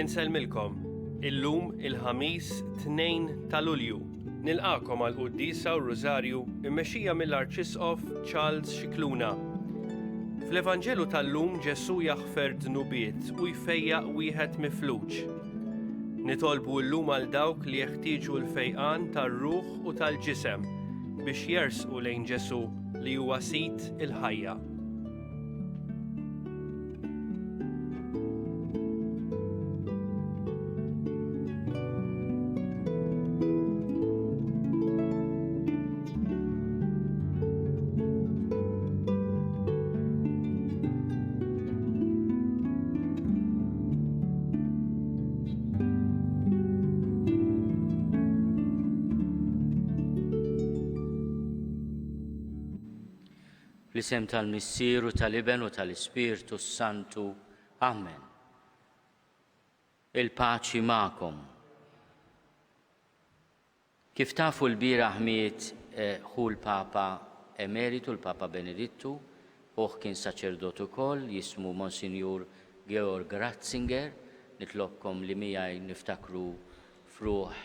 Insellmilkom, illum il-ħamis 2 ta' Lulju. Nilqakom għal Quddiesa u Rużarju immexxija mill-Arċisqof Charles Xikluna. Fl-Evanġelu tal-lum Ġesu jaħfer dnubiet u jfejjaq wieħed mifluġ. Nitolbu llum għal dawk li jeħtieġu l-fejqan tar-ruħ u tal-ġisem biex jersqu lejn Ġesu li huwa sit il-ħajja. L-isem tal-Missieru tal-Iben u tal-Ispirtu Santu. Amen. Il-paċi magħkom. Kif tafu l-bieraħ miet ħu l-Papa Emeritu, l-Papa Benedittu, uħ kien saċerdot ukoll jismu Monsinjur Georg Ratzinger, nitlobkom li miegħi niftakru fruħ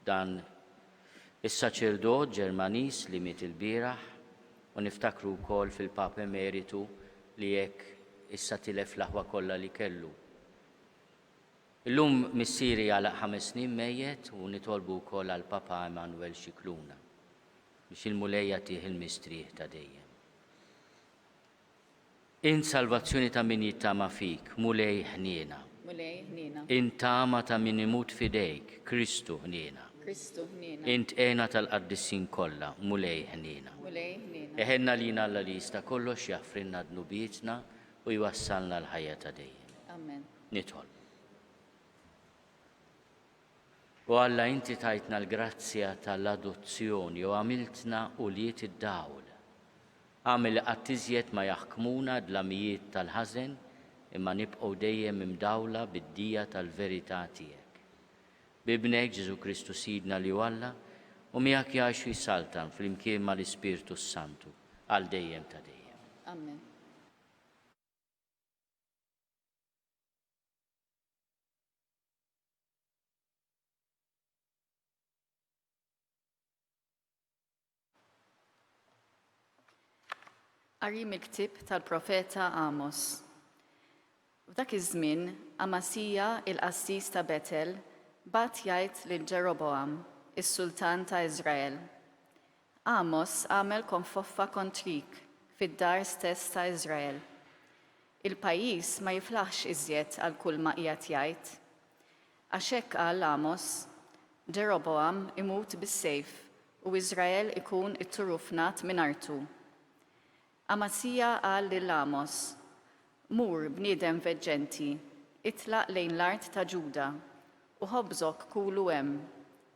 dan is-saċerdot Ġermaniż li miet il-bieraħ. U niftakru wkoll fil-Papa Emeritu li hekk issa tilef l-aħwa kollha li kellu. Illum missieri għal 5 snin mejjed u nitolbu wkoll għal Papa Emanuel Xikluna biex il-mulejja tih il-mistrieħ ta' dejjem. In salvazzjoni ta' min jittama fik, mulej ħniena. In tama ta' min imut fidejk, Kristu ħniena. Int għena tal-qaddissin kollha, mulej ħniena. Eħenna lina alla li jista' kollox jaħfrinna dnubietna u jwassalna l-ħajja ta' dejjem. Amen. Nitolb. U Alla inti tajtna l-grazzja tal-adozzjoni u għamiltna uliet id-dawl. Għamil qatt ma jaħkmuna dlamijiet tal-ħażen imma nibqgħu dejjem imdawla bid-dija tal-verità tiegħek. Bibnek Ġesu Kristu Sidna li Alla u miegħek jgħixu jsaltan fl-imkien mal-Ispirtu Santu għal dejjem ta' dejjem. Amen. Qari mill-ktieb tal-Profeta Amos. F'dak iż-żmien Amasija il-qassis ta' Betel bat jgħid lil Ġeroboam, is-Sultan ta' Iżrael. Amos għamel konfoffa kontrik fid-dar stess ta' Iżrael. Il-pajjiż ma jiflaħx iżjed għal kull ma qiegħed jgħid. Għax hekk qal Amos, Ġeroboam imut bis-sejf u Iżrael ikun itturufnat minn artu. Amasija qal lil Amos, mur bniedem veġġenti, itlaq lejn l-art ta' Ġuda u ħobżok kulu hemm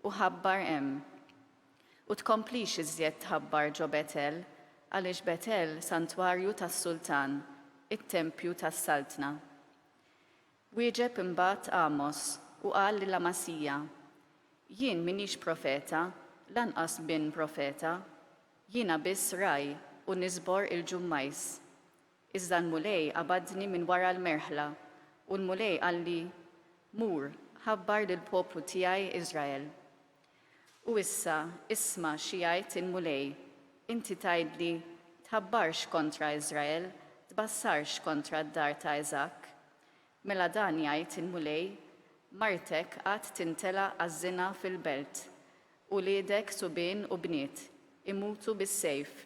u ħabbar hemm. U tkomplix iżjed tħabbar ġo Betel, għaliex Betel santwarju tas-Sultan, it-tempju tas-Saltna. Wieġeb imbagħad Amos u qal lil Amasija, jien minix profeta, lanqas bin profeta, jiena biss raj u nisbor il-ġummajs. Iżda l-mulej qabadni minn wara l-merħla u l-mulej qalli, mur, ħabbar lill-poplu tiegħi Iżrael. U issa isma' xi jgħid il-mulej, inti tgħidli tħabbarx kontra Iżrael, tbassarx kontra d-dar ta' Eżak. Mela dan jgħid il-mulej, martek qatt tintela għaż-żina fil-belt u liedek subien u bniet imutu bis-sejf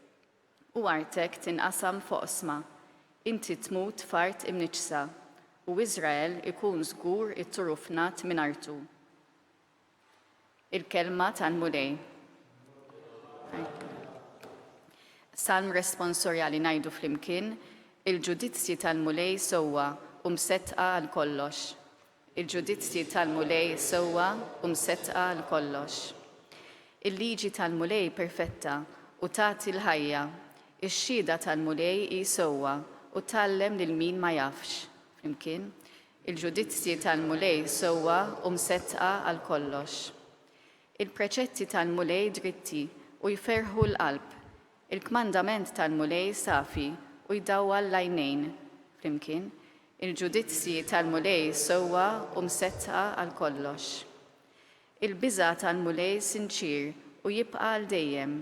u artek tinqasam foqsma, inti tmut fart imniċsa u Iżrael ikun żgur itturufnat minn artu. Il-kelma tal-mulej. Salm responsorjali ngħidu flimkien, il-ġudizzji tal-mulej sewwa u msettqa għal kollox. Il-ġudizzji tal-mulej sewwa u msettqa għal kollox. Il-liġi tal-mulej perfetta u tagħti l-ħajja. Ix-xhieda tal-mulej hi sewwa u tgħallem lil min ma jafx. Flimkien, il-ġudizzji tal-mulej sewwa u msettqa għal kollox. Il-preċetti tal-mulej dritti u jferħu l-qalb. Il-kmandament tal-mulej safi u jdawwa l-għajnejn. Flimkien, Il-ġudizzji tal-mulej sewwa u msettqa għal kollox. Il-biża' tal-mulej sinċir u jibqa' għal dejjem.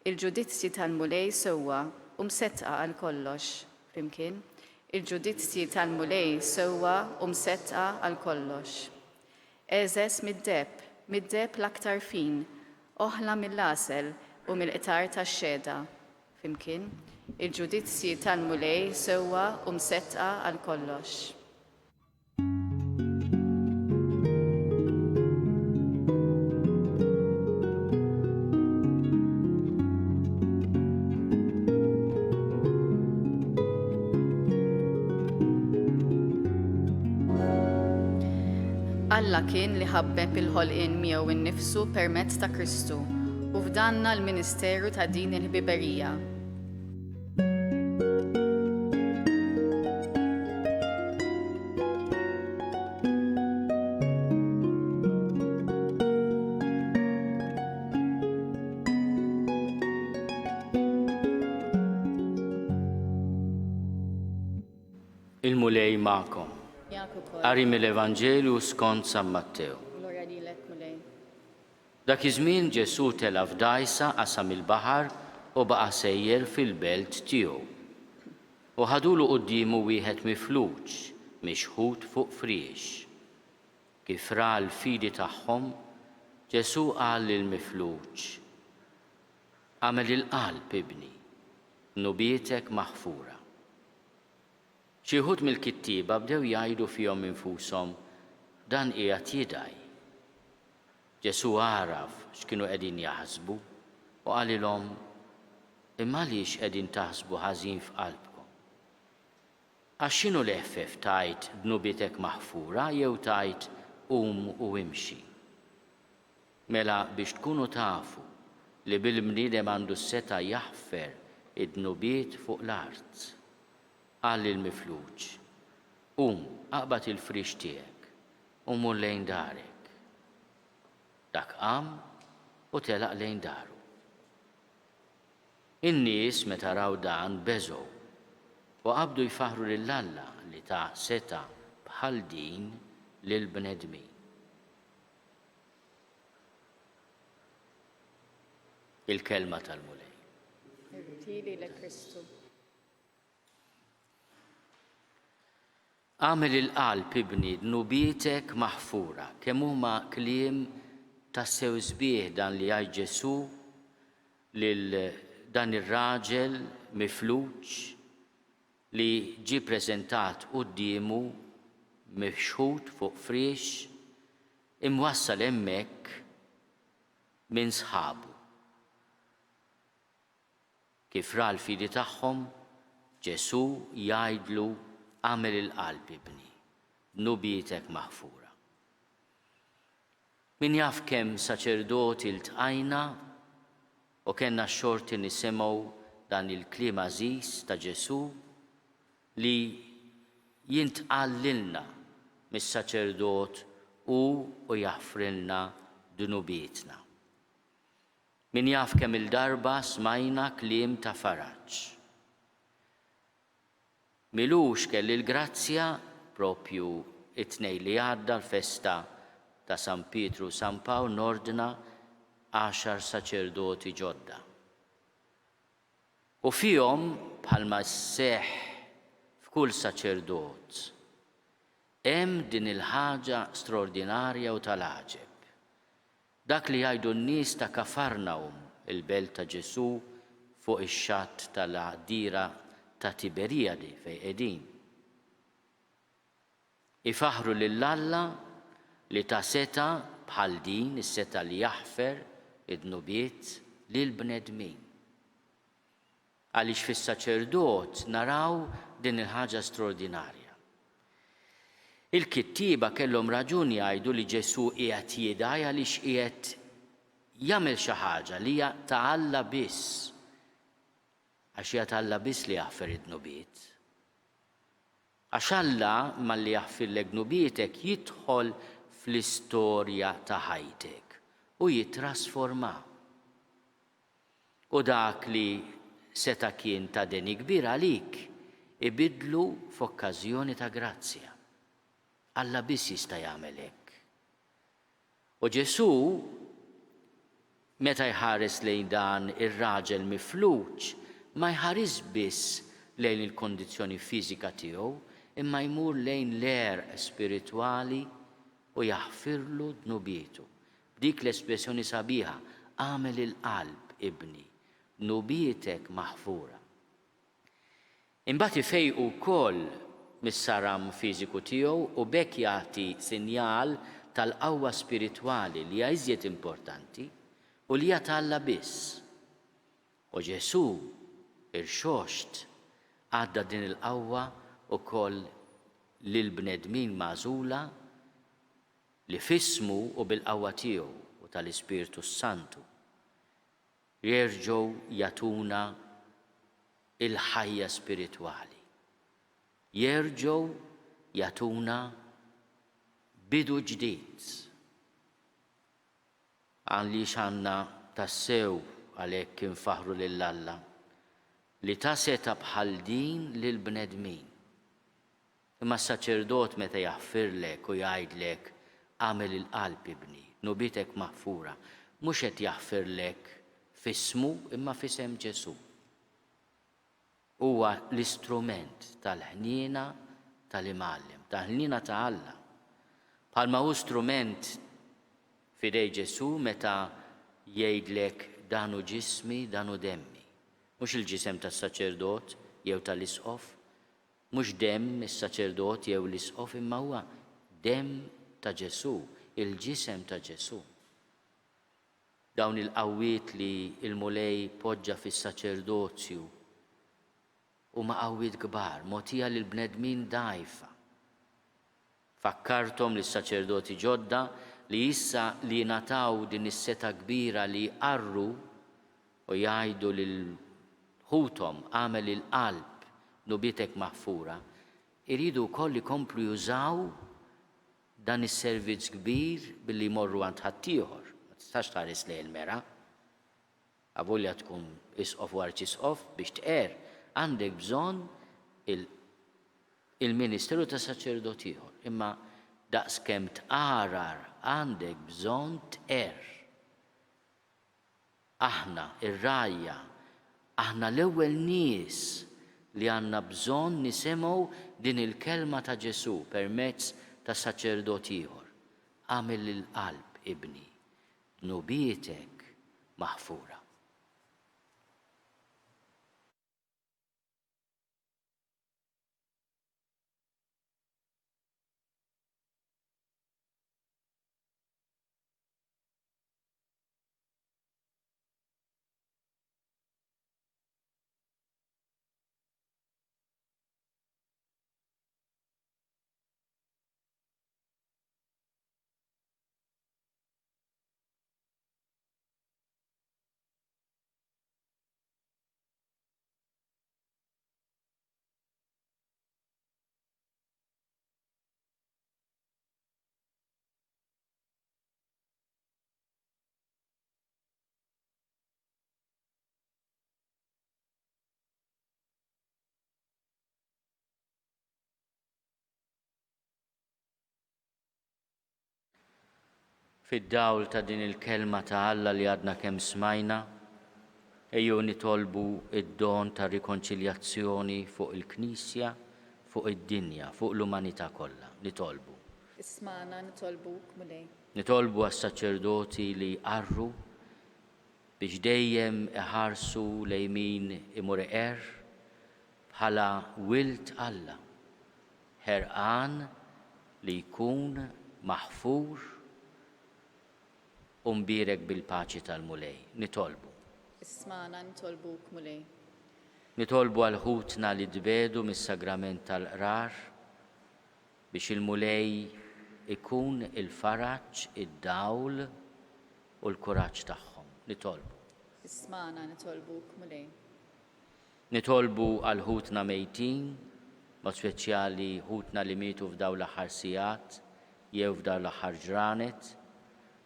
Il-ġudizzji tal-mulej sewwa u msettqa għal kollox. Flimkien. Il-ġudizzji tal-mulej sewwa u msettqa għal kollox. Eżes mid-deb l-aktar fin, oħla mill-asel u mill-qtar tax-xeda. Flimkien. Il-ġudizzji tal-mulej sewwa u msettqa għal kollox. Alla kien li ħabbeb il-ħolqien miegħu innifsu permezz ta' Kristu u fdanna l-ministeru ta' din il-ħbiberija. Il-mulej ma'kom. Qari mill-Evanġelju skont San Mattew. Dak iż-żmien Ġesu tela f'dgħajsa qasam il-baħar u baqa' sejjer fil-belt tiegħu. U ħadulu qudiemu wieħed mifluġ mixħud fuq friex. Kif ra l-fidi tagħhom, Ġesu qal lill-mifluġ: Għamel il-qalb ibni, nubietek maħfura. Xi wħud mill-kittieba bdew jgħidu fihom infushom dan qiegħed jidgħaj. Ġesu għaraf x'kienu qegħdin jaħsbu u qalilhom: imma għaliex qegħdin taħsbu ħażin f'qalbkom? Għax x'inhu l-effett tajt dnubietek maħfura jew tajt qum u imxi? Mela biex tkunu tafu li bil-bniedem għandu s-seta jaħfer id-dnubiet fuq l-art. Qal lill-mifluġ: qum aqbad il-frix tiegħek u mur lejn darek. Dak qam u telaq lejn daru. In-nies meta raw dan beżgħu u qabdu jfaħru lill-Alla li ta' seta bħal din lill-bnedmin. Il-kelma tal-mulej. Irtili l-Kristu. Għamel il-qalb ibni dnubietek maħfura, kemm huma kliem tassew sbieħ dan li jgħid Ġesu lil dan ir-raġel mifluġ li ġie ppreżentat qudiemu mixħud fuq friex imwassal hemmhekk minn sħabu. Kif ra l-fidi tagħhom, Ġesu jgħidlu: għamel il-qalb ibni, nubietek maħfura. Min jaf kemm saċerdoti iltqajna u kellna x-xorti nisimgħu dan il-kliem għażiż ta' Ġesu li jintqal lilna mis-saċerdot u jaħfrilna dnubietna. Min jaf kemm il-darba smajna kliem ta' faraġġ. Milux kelli l-grazzja propju it-tnejn li għadda l-festa ta' San Pietru u San Pawl nordna 10 saċerdoti ġodda. U fihom bħalma sseħħ f'kull saċerdot hemm din il-ħaġa straordinarja u tal-għaġeb. Dak li jgħidu n-nies ta' Kafarnawm, il-belt ta' Ġesu fuq ix-xatt tal-għadira ta' Tiberijadi fejn qegħdin. Ifaħru lill-Alla li ta' seta bħal din is-seta li jaħfer id-dnubiet lill-bnedmin. Għaliex fis-saċerdot naraw din il-ħaġa straordinarja. Il-kittieba kellhom raġuni jgħidu li Ġesu qiegħed jidgħaj għaliex qiegħed jagħmel xi ħaġa li hija ta' Alla biss. Għax hija ta' Alla biss li jaħfer id-dnubiet. Għax Alla malli jaħfirlek dnubietek jidħol fl-istorja ta' ħajtek u jitrasforma. U dak li seta kien ta' deni kbir għalik ibidlu f'okkażjoni ta' grazzja. Alla biss jista' jagħmel hekk. U Ġesu meta jħares lejn dan ir-raġel mifluġ ma jħares biss lejn il-kondizzjoni fiżika tiegħu, imma jmur lejn l-għerq spiritwali u jaħfirlu dnubietu. Dik l-espressjoni sabiħa, għamel il-qalb ibni, dnubietek maħfura. Imbagħad ifejqu wkoll mis-saram fiżiku tiegħu u bekk jagħti sinjal tal-qawwa spiritwali li hija iżjed importanti u li hija tal-Alla biss. U Ġesu irxoxt għadda din il-qawwa ukoll lil bnedmin magħżula li f'ismu u bil-qawwa tiegħu u tal-Ispiritu Santu jerġgħu jagħtuna il-ħajja spiritwali. Jerġgħu jagħtuna bidu ġdid. Għaliex għandna tassew għalhekk infaħru lil Alla li ta' seta' bħal din lil bnedmin. Imma s-saċerdot meta jaħfirlek u jgħidlek għamel il-qalb ibni, dnubietek maħfura, mhux qed jaħfirlek f'ismu imma f'isem Ġesu. Huwa l-istrument tal-ħniena tal-imgħallem, tal-ħniena ta' Alla. Bħalma hu strument f'idej Ġesu meta jgħidlek dan hu ġismi, dan hu demmi. Mhux il-ġisem tas-saċerdot jew tal-isqof, mhux demm is-saċerdot jew l-isqof, imma huwa demm ta' Ġesu, il-ġisem ta' Ġesu. Dawn il-qawwiet li l-mulej poġġa fis-saċerdozju huma qawwiet kbar, mogħtija lil bnedmin dgħajfa. Fakkarthom lis-saċerdoti ġodda li issa li nataw din is-seta kbira li jqarru u jgħidu lil ħuthom għamel il-qalb dnubietek maħfura, iridu wkoll ikomplu jużaw dan is-servizz kbir billi jmorru għand ħaddieħor. Ma tistax tħares lejn il-mera. Avolja tkun isqof u arċisqof biex tqer, għandek bżonn il-ministeru ta' saċerdot ieħor. Imma daqskemm tqarar għandek bżonn tqer. Aħna ir-rajja, aħna l-ewwel nies li għandna bżonn nisimgħu din il-kelma ta' Ġesu permezz ta' saċerdot ieħor. Għamel il-qalb ibni, dnubietek maħfura. Fid-dawl ta' din il-kelma ta' Alla li għadna kemm smajna, ejjew nitolbu id-don ta' rikonċiljazzjoni fuq il-Knisja, fuq id-dinja, fuq l-umanità kollha. Nitolbu. Ismana nitolbuk mulej. Nitolbu għas-saċerdoti li jqarru biex dejjem iħarsu lejn min imur iqer bħala wild Alla, ħerqan li jkun maħfur u mbierek bil-paċi tal-mulej. Nitolbu. Ismana nitolbuk mulej. Nitolbu għal ħutna li dbedu mis-sagrament tal-qrar biex il-mulej ikun il-faraġġ, id-dawl u l-kuraġġ tagħhom. Nitolbu. Ismana nitolbuk mulej. Nitolbu għal ħutna mejtin, mod speċjali ħutna li mietu f'dawn l-aħħar sigħat jew f'dawn l-aħħar ġranet.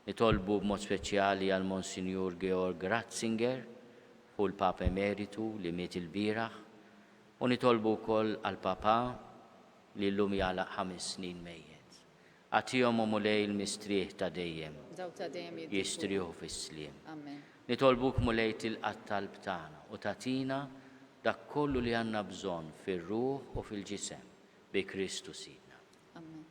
Nitolbu b'mod speċjali għal Monsinjur Georg Ratzinger u l-Papa Emeritu li miet il-bieraħ, u U nitolbu wkoll għall-Papa li llum jagħlaq 5 snin mejjed. Għatihom u mulej il-mistrieħ ta' dejjem. Daw ta' dejjem Jistrieħu fis-sliem. Amen. Nitolbuk mulej tilqat talb tagħna u tatina dak kollu li għandna bżonn fir-ruħ u fil-ġisem bi Kristu Sidna. Amen.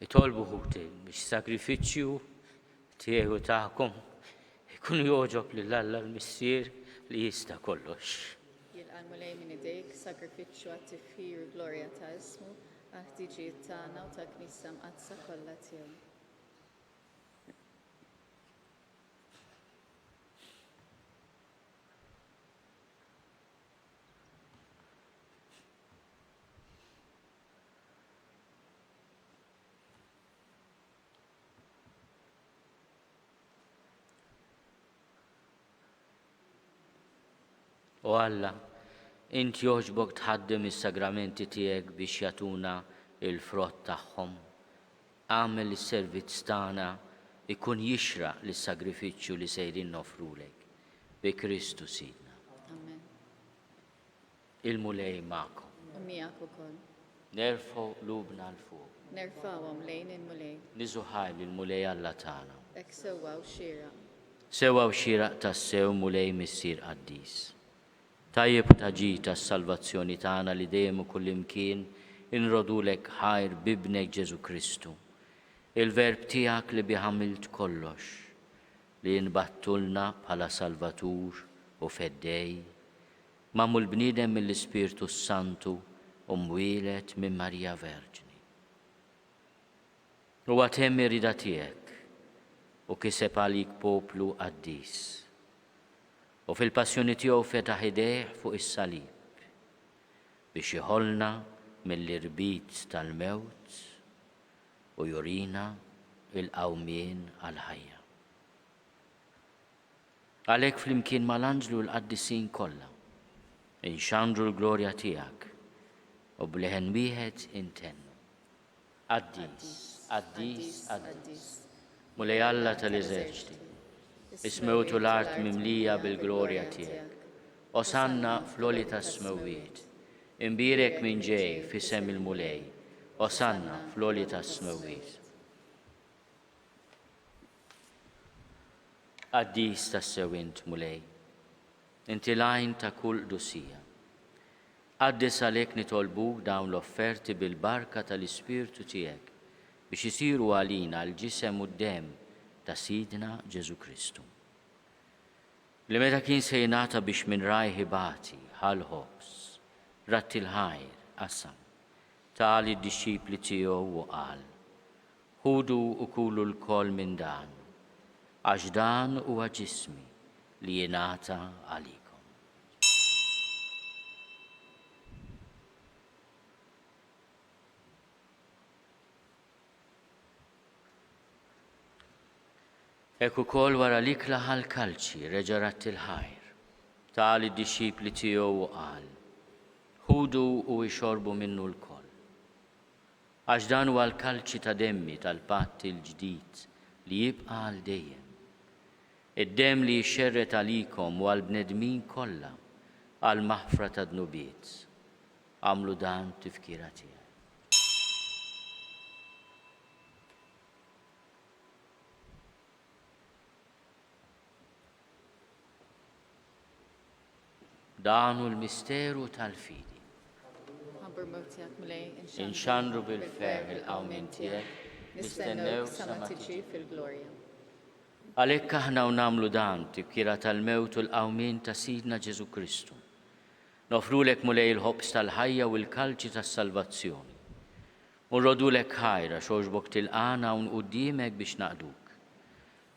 Itolbu ħutin biex sakrifiċċju tiegħu tagħkom ikun jogħġob lil Alla l-Missier li jista' kollox. Jilqal mulej minn idejk sagrifiċċju għat-tifħir u glorja ta' ismu għal-ħtiġijiet tagħna u tal-Knisja mqaddsa kollha tiegħu. U Alla, inti jogħġbok tħaddem is-sagramenti tiegħek biex jagħtuna il-frott tagħhom. Għamel is-servizz tagħna ikun jixraq lis-sagrifiċċju li sejrin nofrulek bi Kristu Sidna. Amen. Il-mulej magħkom. U miegħek ukoll. Nerfgħu qlubna l fuq. Nerfgħuhom lejn il-mulej. Niżuħaj lill-mulej Alla tagħna. Hekk sewwa u xieraq. Sewwa u xieraq tas-sew mulej missier Quddies. Tajjeb taġi tas-salvazzjoni tagħna li dejjem u kullimkien inrodulek ħajr bibnek Ġesu Kristu. Il-verb tiegħek li biħamilt kollox, li jinbattulna bħala Salvatur u feddej, mamul bniedem mill-Ispirtu Santu u mwielet minn Marija Verġni. U għatem irrida tiegħek u kiseb għalik poplu Quddies. U fil-passjoni tiegħu fetaħ idejh fuq is-salib biex iħollna mill-irbit tal-mewt u jurina il-qawmien għal-ħajja. Għalhekk flimkien mal-anġlu l-qaddisin kollha inxandru l-glorja tiegħek u bleħen wieħed intennu. Quddies, Quddies, Quddies, mulej Alla tal-eżerċiti, ismewtu l-art mimlija bil-glorja tiegħek. Osanna fl-oli tas-smewwiet, imbirek minn ġej f'isem il-mulej. Osanna fl-oli tas-smewwiet. Quddies tas-sewint mulej, inti lajn ta' kull dusija. Quddies għalhekk nitolbuk dawn l-offerti bil-barka tal-Ispirtu tiegħek biex isiru għalina l-ġisem u d-dem ta' Sidna Ġesu Kristu. Li meta kien se jingħata biex minn rajħi bati ħal-ħobs, ratti l-ħajr qasam, tal id-disċipli tiegħu u qal, ħudu u kulu l-koll minn dan, għax dan huwa ġismi li jingħata għalikom. Hekk ukoll wara l-ikla ħall-kalċi reġa' ratti l-ħajr, tal id-disċipli tiegħu u qal, ħudu u ixorbu minnu l-koll. Għax dan huwa l-kalċi ta' demmi tal-patt il-ġdid li jibqa' għal dejjem. Id-demm li jxerret għalikom u għall-bnedmin kollha għal maħfra ta' dnubiet. Għamlu dan tifkira tiegħi. Dan hu l-misteru tal-fidi. Inxanru bil-fer il-qawmin tiegħek, nistennew sa ma tiġi fil-glorja. Għalhekk aħna nagħmlu dan tifkira tal-mewt u l-qawmin ta' Sidna Ġesu Kristu. Nofrulek mulej il-ħobs tal-ħajja u l-kalċi tas-salvazzjoni. Unrodulek ħajra xogħġbok tilqana hawn quddiemek biex naqduk.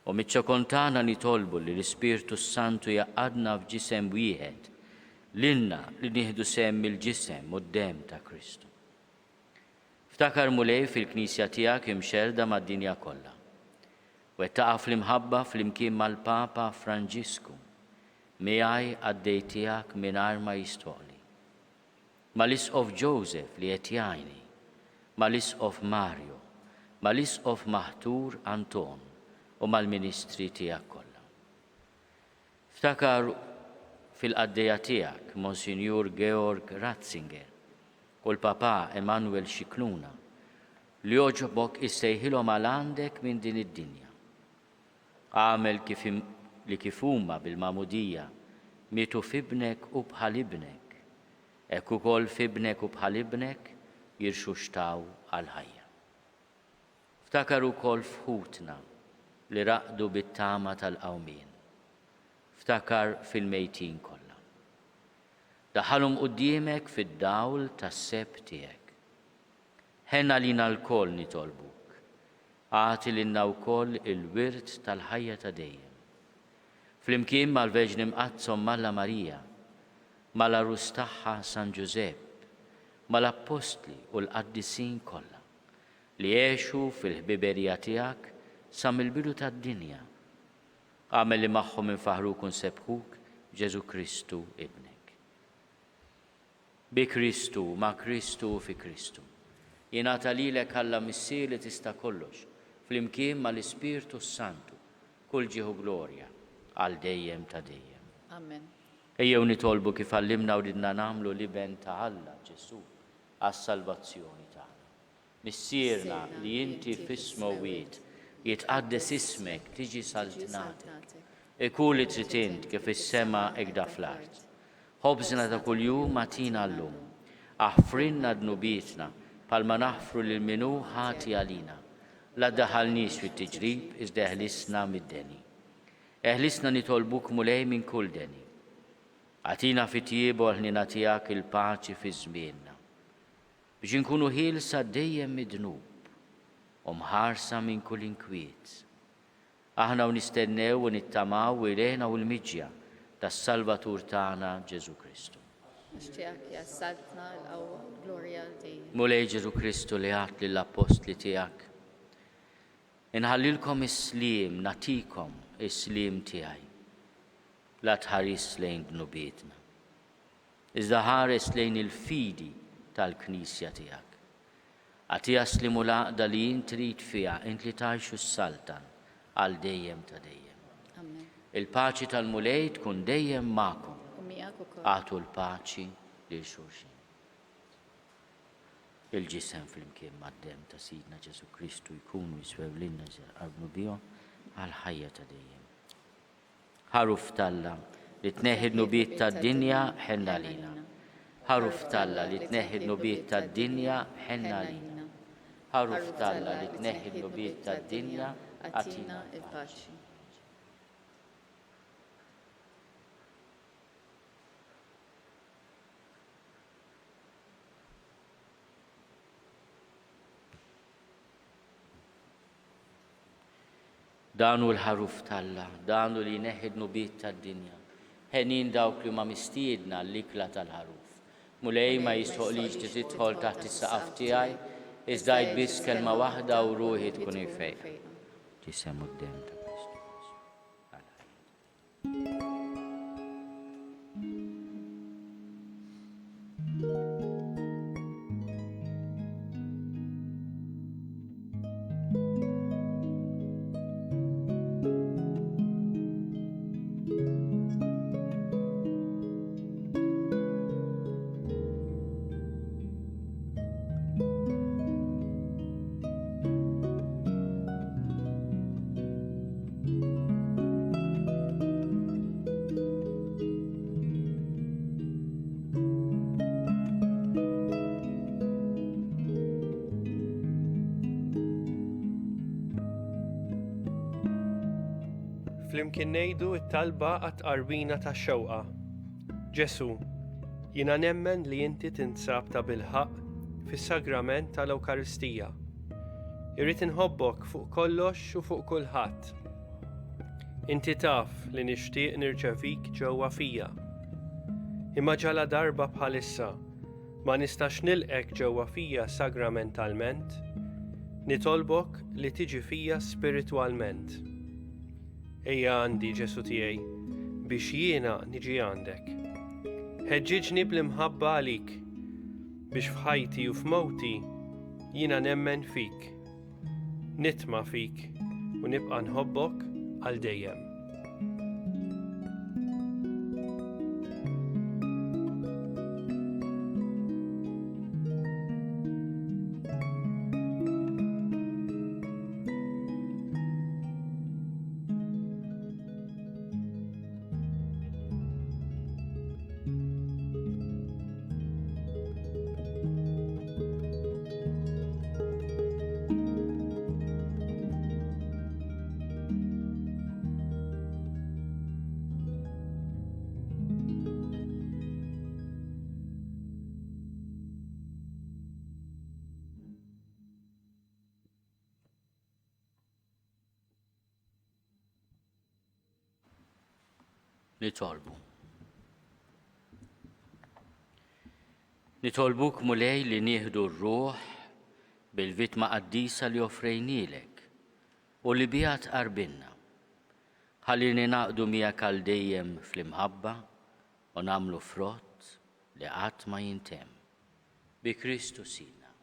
U miċ-ċokontana nitolbu li l-Ispirtu Santu jaqadna f'ġisem wieħed l-inna li nieħdu sehem il-ġisem u d-dem ta' Kristu. Ftakar mulej fil-Knisja tiegħek imxerda mad-dinja kollha. Wettaqa fl-imħabba fl-imkien mal-Papa Franġisku, miegħi għaddej tiegħek mingħajr ma jistoqli. Mal-Isqof Joseph li qed jgħinni, mal-Isqof Mario, mal-Isqof Maħtur Anton u mal-Ministri tiegħek kollha. Ftakar fil-qaddeja tiegħek Monsinjur Georg Ratzinger u l-Papa Emanuel Xikluna li joġobok issejħilhom għal għandek minn din id-dinja. Għamel kif huma bil-magħmudija mietu f'ibnek u bħal ibnek, hekk ukoll f'ibnek u bħal ibnek jirxuxtaw għal ħajja. Ftakar ukoll f'ħutna li raqdu bit-tama tal-qawmien. Ftakar fil-mejtin kollha. Daħalhom quddiemek fid-dawl tas-seb tiegħek. Ħenna lina l-koll nitolbuk. Għati lilna wkoll il-wirt tal-ħajja ta' dejjem. Flimkien mal-Verġni Mqazzom Malla Marija, mal-Arus tagħha San Giuseppe, mal-Appostli u l-Qaddisin kollha li jgħixu fil-ħbiberija tiegħek sa mill-bidu tad-dinja. Għamel li magħhom infaħruk u nsebħuk Ġesu Kristu ibnek. Bi Kristu, ma' Kristu u fi Kristu. Jingħata lilek Alla missier li tista' kollox, flimkien mal-Ispirtu Santu, kull ġieħu glorja għal dejjem ta' dejjem. Amen. Ejjew nitolbu kif għallimna u ridna nagħmlu liben ta' Alla Ġesu għas-salvazzjoni tagħna. Missierna li inti f'ismu wied jitqaddes ismek tiġi saltnatek. Ikun li trid int kif is-sema ekda fl-art. Ħobżna ta' kuljum atina llum. Aħfrinna dnubietna palma naħfru lil minhu ħati għalina. La ddaħħalniex fit-tiġrib iżda eħlisna mid-deni. Eħlisna nitolbuk mulej minn kull deni. Atina fit-tjiebu ħnina tiegħek il-paċi fi żmienna. Biex inkunu ħielsa dejjem mid-dnub u mħarsa minn kull inkwiet. Aħna u nistennew u nittamaw u irena u l-miġja tas-Salvatur tagħna Ġesu Kristu. Tiegħek jassaltna l-qawwa glorja dejjem. Mulej Ġesu Kristu li għat lill-apostli tiegħek. Inħallilkom is-sliem, natikom is-sliem tiegħi. La tħares lejn dnubietna. Iżda ħares lejn il-fidi tal-Knisja tiegħek. Għati jaslimu laqda li jint trid fiha int li tgħixu s-saltan għal dejjem ta' dejjem. Amen. Il-paċi tal-mulej tkun dejjem magħkom. U miegħek ukoll. Għatu l-paċi lil xulxin. Il-ġisem flimkien mad-dem ta' Sidna Ġesu Kristu jkunu jiswew lilna ġarqabnu bihom għal ħajja ta' dejjem. Ħaruf Alla li tneħħi d-nubiet tad-dinja ħenna lina. Ħaruf Alla li tneħħi d-nubiet tad-dinja ħenna lina. Ħaruf Alla li tneħħi d-nubiet tad-dinja għatina il-paċi. Danu l-ħaruf Alla, danu li jneħħi d-nubiet tad-dinja. Ħenin dawk li ma mistiedna l-ikla tal-ħaruf. Mulej ma jistħoqlix tidħol taħt is-saqaf tiegħi, iżda biss kelma waħda u ruħi tkun ifejqa. Tisemmu d-dem ta' Kristu. flimkien ngħidu t-talba għat-tqarbina tax-xewqa. Ġesu, jiena nemmen li inti tinsab ta' bilħaq fis-sagrament tal-Ewkaristija. Irrid inħobbok fuq kollox u fuq kulħadd. Inti taf li nixtieq nirċevik ġewwa fija. Imma ġala darba bħalissa ma nistax nilqek ġewwa fija sagramentalment, nitolbok li tiġi fija spiritwalment. Ejja għandi Ġesu tiegħi biex jiena niġi għandek. Ħeġġiġni bl-imħabba għalik biex f'ħajti u f'mowti jiena nemmen fik. Nitma' fik u nibqa' nħobbok għal dejjem. Nitolbuk mulej li nieħdu r-ruħ bil-vittma Quddiesa li offrejnilek u li biha tqarbilna. Ħalli ninaqdu miegħek għal dejjem fl-imħabba u nagħmlu frott li qatt ma jintemm. Bi Kristu Sina.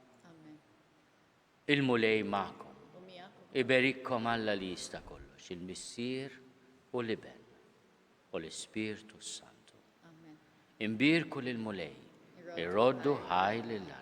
Il-mulej magħkom. Iberikkom Alla li jista' kollox, il-Missier u l-Iben u l-Ispirtu Santu. Imbirku lil-mulej, irroddu ħaj lil-Alla.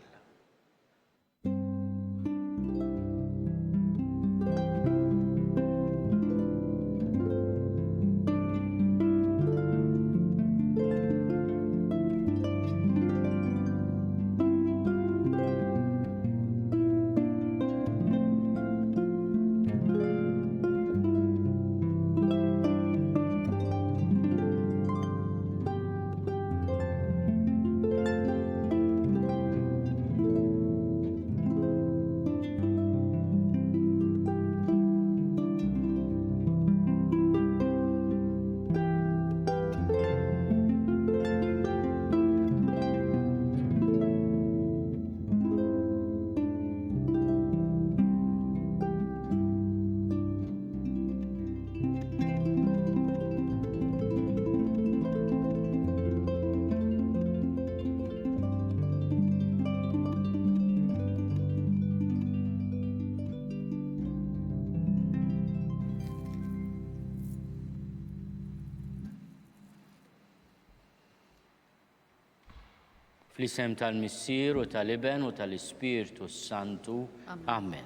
Fl-isem tal-Missier u tal-Iben u tal-Ispirtu Santu. Amen.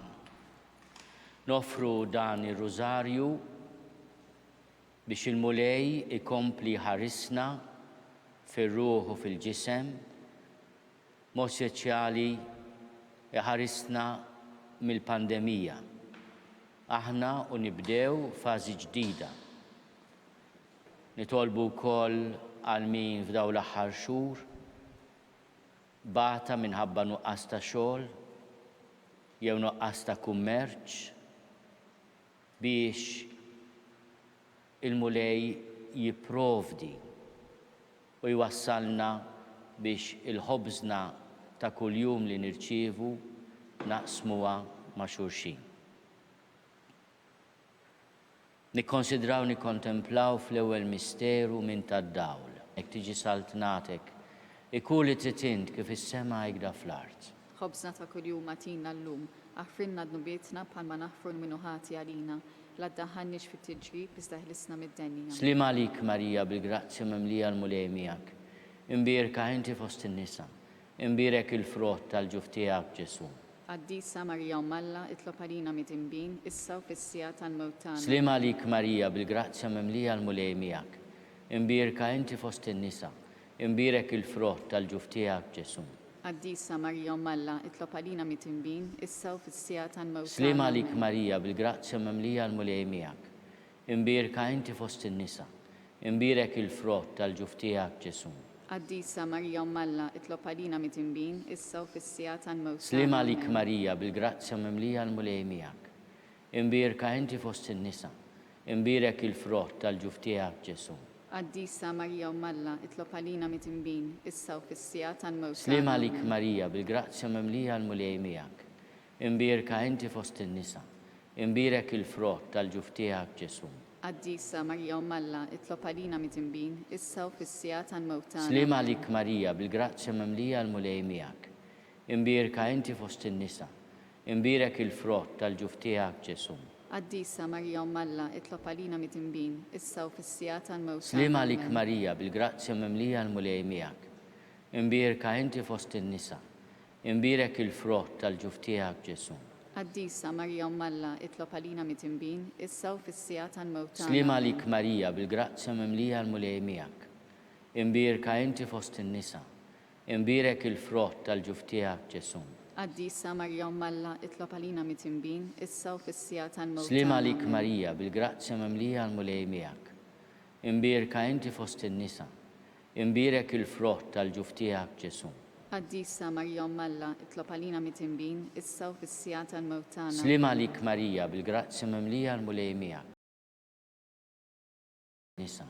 Nofru dan ir-Rużarju biex il-mulej ikompli ħarisna fir-ruħ u fil-ġisem, mod speċjali ħarisna mill-pandemija. Aħna u nibdew fażi ġdida. Nitolbu wkoll għal min f'daw l-aħħar xhur bata minħabba nuqqas ta' xogħol jew nuqqas ta' kummerċ biex il-mulej jipprovdi u jwassalna biex il-ħobżna ta' kuljum li nirċievu naqsmuha ma' xulxin. Nikkonsidraw nikkontemplaw fl-ewwel misteru minn tad-dawl. Jekk tiġi saltnatek ikun li trid kif is-sema jgda fl-art. Ħobżna ta' kuljum atina llum, aħfrinna dnubietna bħalma naħfru l-minuħati għalina, la ddaħħalniex fit-tiġrib iżda ħlisna mid-denja. Slim għalik Marija bil-grazzja mimlija l-mulej miegħek. Imbierka inti fost in-nisa, imbierek il-frott tal-ġuf tiegħek Ġesu. Quddiesa Marija Alla, itlob għalina mit-inbin, issa u fis-sija tal-mewt tagħna. Slim għalik Marija bil-grazzja mimlija l-mulej miegħek. Imbierka inti fost in-nisa, imbierek il-frott tal-ġuf tiegħek Ġesu. Quddiesa Marija Alla, itlob għalina mit-inbin, issa u fis-sija tal-mewt tagħna. Slim għalik Marija bil-grazzja mimlija l-mulej miegħek. imbierka inti fost in-nisa, imbierek il-frott tal-ġuf tiegħek Ġesu. Qaddisa Marija Ummalla, itlob għalina mit-imbin, issa u fis-sija tal-mewt. Slima lik Marija, bil-grazzja mimlija l-mulej miegħek. Imbierka inti fost in-nisa, imbierek il-frott tal-ġuf tiegħek Ġesu. Qaddisa Marija Ummalla, itlob għalina mit-imbin, issa u fis-sija tal-mewt. Slima lik Marija, bil-grazzja mimlija l-mulej miegħek. Imbierka inti fost in-nisa, imbierek il-frott tal-ġuf tiegħek Ġesu. Qaddisa Marija Ummalla, itlob għalina mit-imbin, issa u fis-sija tal-mewt. Slima lik Marija, bil-grazzja mimlija l-mulej miegħek. Imbierka inti fost in-nisa, imbierek il-frott tal-ġuf tiegħek Ġesu. Qaddisa Marija Ummalla, itlob għalina mit-imbin, issa u fis-sija tal-mewt. Slima lik Marija, bil-grazzja mimlija l-mulej miegħek. Imbierka inti fost in-nisa, imbierek il-frott tal-ġuf tiegħek Ġesu. Qaddisa Marija Ummalla, itlob għalina mit-imbin, issa u fis-sija tal-mewt. Slima lik Marija, bil-grazzja mimlija l-mulej miegħek. Imbierka inti fost in-nisa, imbierek il-frott tal-ġuf tiegħek Ġesu. Qaddisa Marija Ummalla, itlob għalina mit-imbin, issa u fis-sija tal-mewt. Slima lik Marija, bil-grazzja mimlija l-mulej miegħek. Imbierka inti fost in-nisa, imbierek il-frott tal-ġuf tiegħek Ġesu. Qaddisa Marija Ummalla, itlob għalina mit-imbin, issa u fis-sija tal-mewt. Slima lik Marija, bil-grazzja mimlija l-mulej miegħek. Nisa,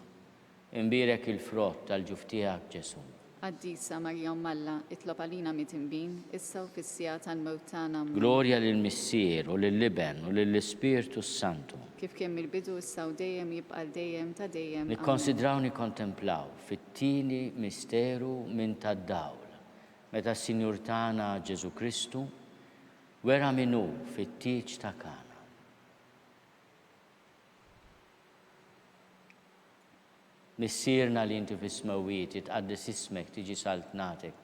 imbierek il-frott tal-ġuf tiegħek Ġesu. Qaddisa Marija Ummalla, itlob għalina mit-imbin, issa u fis-sija tal-mewt. Gloria lill-Missier u lill-Liben u lill-Ispiritu Santu. Kif kien mill-bidu issa u dejjem jibqa' dejjem ta' dejjem. Nikkonsidraw nikkontemplaw fit-tieni misteru minn tad-dawl. Meta s-Sinjur tagħna Ġesu Kristu wera minnu fit-tieġ ta' Kana. Missierna li inti fis-smawiet jitqaddis ismek tiġi saltnatek.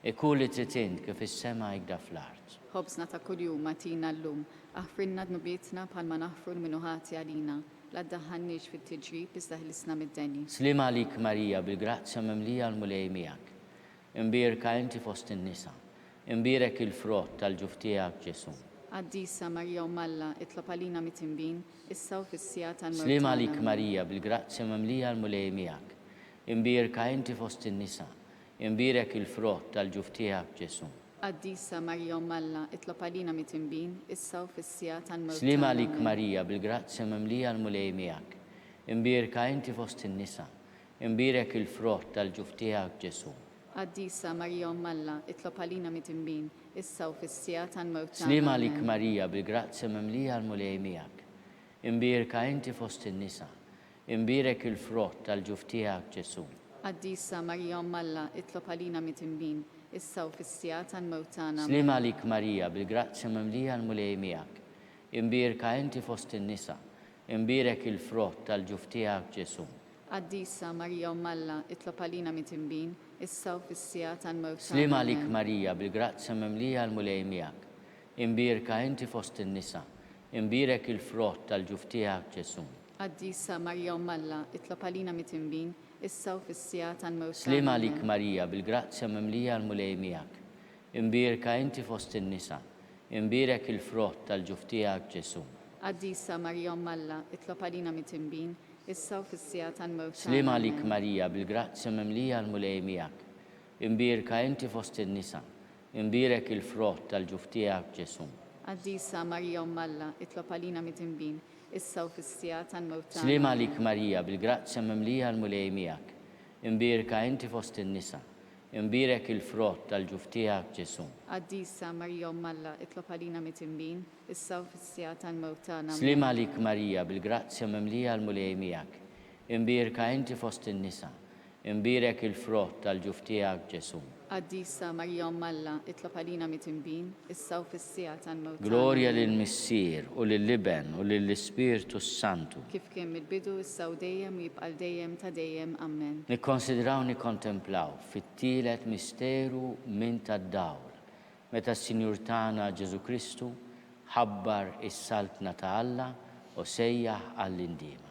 Ikun li trid int kif is-sema jgda fl-art. Ħobżna ta' kuljum atina llum, aħfrinna dnubietna bħalma naħfru l-minuħati għalina. La ddaħħalniex fit-tiġrib iżda ħlisna mid-deni. Slima lik Marija, bil-grazzja mimlija l-mulej miegħek. Imbierka inti fost in-nisa, imbierek il-frott tal-ġuf tiegħek Ġesu. Qaddisa Marija Ummalla, itlob għalina mit-imbin, issa u fis-sija tal-mewt. Slima lik Marija, bil-grazzja mimlija l-mulej miegħek. Imbierka inti fost in-nisa, imbierek il-frott tal-ġuf tiegħek Ġesu. Qaddisa Marija Ummalla, itlob għalina mit-imbin, issa u fis-sija tal-mewt. Slima lik Marija, bil-grazzja mimlija l-mulej miegħek. Imbierka inti fost in-nisa, imbierek il-frott tal-ġuf tiegħek Ġesu. Qaddisa Marija Ummalla, itlob għalina mit-imbin, issa u fis-sija tal-mewt. Slima lik Marija, bil-grazzja mimlija l-mulej miegħek. Imbierka inti fost in-nisa, imbierek il-frott tal-ġuf tiegħek Ġesu. Qaddisa Marija Ummalla, itlob għalina mit-imbin, issa u fis-sija tal-mewt. Slima lik Marija, bil-grazzja mimlija l-mulej miegħek. Imbierka inti fost in-nisa, imbierek il-frott tal-ġuf tiegħek Ġesu. Qaddisa Marija Ummalla, itlob għalina mit-imbin, issa u fis-sija tal-mewt. Slima lik Marija, bil-grazzja mimlija l-mulej miegħek. Imbierka inti fost in-nisa, imbierek il-frott tal-ġuf tiegħek Ġesu. Qaddisa Marija Ummalla, itlob għalina mit-imbin, issa u fis-sija tal-mewt. Slima lik Marija, bil-grazzja mimlija l-mulej miegħek. Imbierka inti fost in-nisa, imbierek il-frott tal-ġuf tiegħek Ġesu. Qaddisa Marija Ummalla, itlob għalina mit-imbin, issa u fis-sija tal-mewt. Slima lik Marija, bil-grazzja mimlija l-mulej miegħek. Imbierka inti fost in-nisa, imbierek il-frott tal-ġuf tiegħek Ġesu. Qaddisa Marija Ummalla, itlob għalina mit-imbin, issa u fis-sija tal-mewt. Slima lik Marija, bil-grazzja mimlija l-mulej miegħek. Imbierka inti fost in-nisa, imbierek il-frott tal-ġuf tiegħek Ġesu. Qaddisa Marija Ummalla, itlob għalina mit-imbin, issa u fis-sija tal-mewt. Slima lik Marija, bil-grazzja mimlija l-mulej miegħek. Imbierka inti fost in-nisa, imbierek il-frott tal-ġuf tiegħek Ġesu. Qaddisa Marija Ummalla, itlob għalina mit-imbin, issa u fis-sija tal-mewt. Gloria lill-Missier u lill-Liben u lill-Ispiritu Santu. Kif kien mill-bidu issa u dejjem jibqa' dejjem ta' dejjem. Amen. Nikkonsidraw nikkontemplaw fit-tielet misteru minn tad-dawl. Meta s-Sinjur tagħna Ġesu Kristu ħabbar is-saltna ta' Alla u sejjaħ għall-indiema.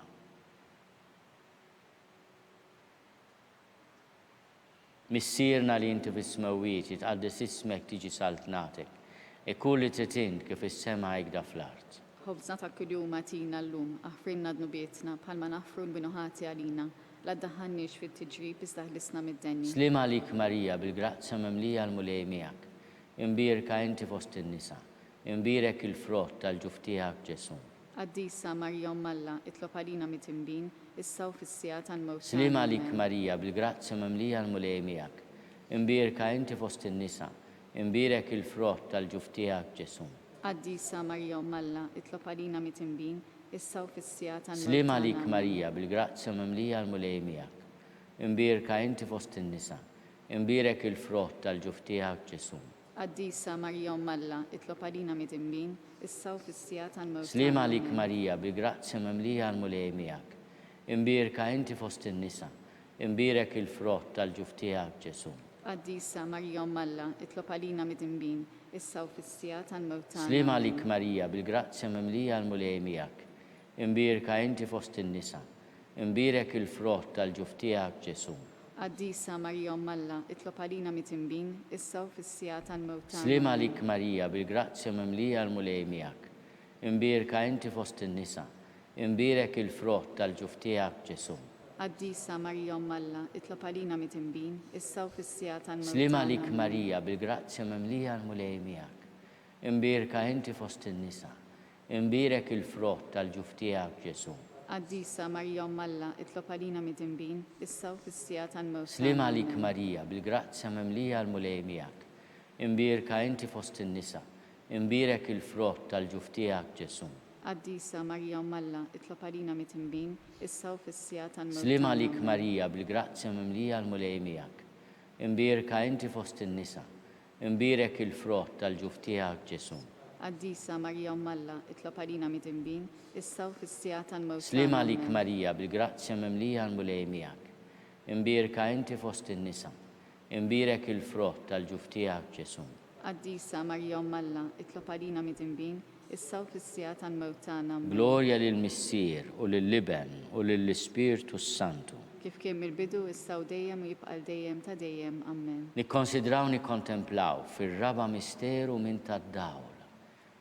Missierna li inti fis-smawiet jitqaddis ismek tiġi saltnatek. Ikun li trid int kif is-sema jgda fl-art. ħobżna ta' kuljum atina llum, aħfrinna dnubietna bħalma naħfru l-binuħati għalina, la ddaħħalniex fit-tiġrib iżda ħlisna mid-denni. Slima lik Marija, bil-grazzja memlija l-mulej miegħek. Imbirka inti fost in-nisa, imbirek il-frott tal-ġuf tiegħek Ġesu. Qaddisa Marja Umm Alla, itlob għalina mit-imbin, issa u fis-sija tal-mewt. Slima lik Marija, bil-grazzja memlija l-mulej miegħek. Imbirka inti fost in-nisa, imbirek il-frott tal-ġuf tiegħek Ġesu. Qaddisa Marja Umm Alla, itlob għalina mit-imbin, issa u fis-sija tal-mewt. Slima lik Marija, bil-grazzja memlija l-mulej miegħek. Imbirka inti fost in-nisa, imbirek il-frott tal-ġuf tiegħek Ġesu. Qaddisa Marja Umm Alla, itlob għalina mit-imbin, issa u fis-sija tal-mewt. Slima lik Marija, bil-grazzja memlija l-mulej miegħek. Imbirka inti fost in-nisa, imbirek il-frott tal-ġuf tiegħek Ġesu. Qaddisa Marja Umm Alla, itlob għalina mit-imbin, issa u fis-sija tal-mewt. Slima lik Marija, bil-grazzja memlija l-mulej miegħek. Imbirka inti fost in-nisa, imbirek il-frott tal-ġuf tiegħek Ġesu. Qaddisa Marja Umm Alla, itlob għalina mit-imbin, issa u fis-sija tal-mewt. Slima lik Marija, bil-grazzja memlija l-mulej miegħek. Imbirka inti fost in-nisa, imbirek il-frott tal-ġuf tiegħek Ġesu. Qaddisa Marja Umm Alla, itlob għalina mit-imbin, issa u fis-sija tal-mewt. Slima lik Marija, bil-grazzja memlija l-mulej miegħek. Imbirka inti fost in-nisa, imbirek il-frott tal-ġuf tiegħek Ġesu. Qaddisa Marja Umm Alla, itlob għalina mit-imbin, issa u fis-sija tal-mewt. Slima lik Marija, bil-grazzja memlija l-mulej miegħek. Imbirka inti fost in-nisa, imbirek il-frott tal-ġuf tiegħek Ġesu. Qaddisa Marja Umm Alla, itlob għalina mit-imbin, issa u fis-sija tal-mewt. Slima lik Marija, bil-grazzja memlija l-mulej miegħek. Imbirka inti fost in-nisa, imbirek il-frott tal-ġuf tiegħek Ġesu. Qaddisa Marja Umm Alla, itlob għalina mit-imbin, issa u fis-sija tal-mewt. Slima lik Marija, bil-grazzja memlija l-mulej miegħek. Imbirka inti fost in-nisa, imbirek il-frott tal-ġuf tiegħek Ġesu. Qaddisa Marja Umm Alla, itlob għalina mit-imbin, issa u fis-sija tal-mewt. Glorja lill-Missier u lill-Liben u lill-Ispirtu Santu. Kif kien mill-bidu issa u dejjem u jibqa' dejjem ta' dejjem. Amen. Nikkonsidraw nikkontemplaw fir-raba misteru minn tad-dawl.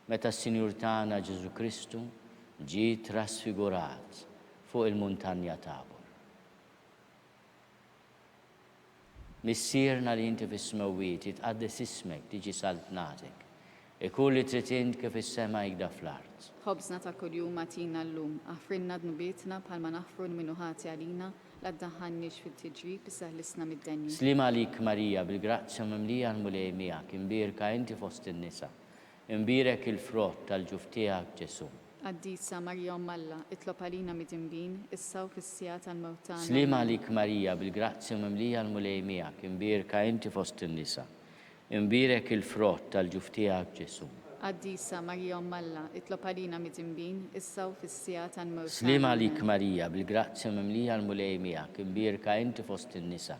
Meta s-Sinjur tagħna Ġesu Kristu ġie trasfigurat fuq il-muntanja Tabor. Missierna li inti fis-smewwiet jitqaddes ismek tiġi saltnatek. Ikun li trid int kif is-sema jgda fl-art. Ħobżna ta' kuljum atina llum, aħfrinna dnubietna bħalma naħfru l-minuħati għalina, la ddaħħalniex fit-tiġrib issa ħlisna mid-denni. Slima lik Marija, bil-grazzja memlija l-mulej miegħek, imbirka inti fost in-nisa, imbirek il-frott tal-ġuf tiegħek Ġesu. Qaddisa Marja Umm Alla, itlob għalina mit-imbin, issa u fis-sija tal-mewt. Slima lik Marija, bil-grazzja memlija l-mulej miegħek, imbirka inti fost in-nisa, imbirek il-frott tal-ġuf tiegħek Ġesu. Qaddisa Marja Umm Alla, itlob għalina mit-imbin, issa u fis-sija tal-mewt. Slima lik Marija, bil-grazzja memlija l-mulej miegħek, imbirka inti fost in-nisa,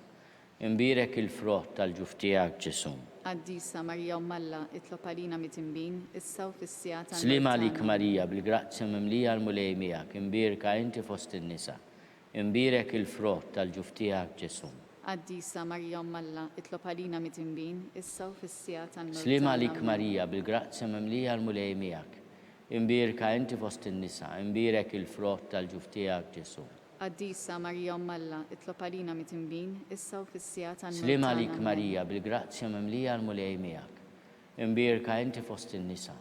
imbirek il-frott tal-ġuf tiegħek Ġesu. Qaddisa Marja Umm Alla, itlob għalina mit-imbin, issa u fis-sija tal-mewt. Slima lik Marija, bil-grazzja memlija l-mulej miegħek, imbirka inti fost in-nisa, imbirek il-frott tal-ġuf tiegħek Ġesu. Qaddisa Marja Umm Alla, itlob għalina mit-imbin, issa u fis-sija tal-mewt. Slima lik Marija, bil-grazzja memlija l-mulej miegħek, imbirka inti fost in-nisa, imbirek il-frott tal-ġuf tiegħek Ġesu. Qaddisa Marja Umm Alla, itlob għalina mit-imbin, issa u fis-sija tal-mewt. Slima lik Marija, bil-grazzja memlija l-mulej miegħek, imbirka inti fost in-nisa,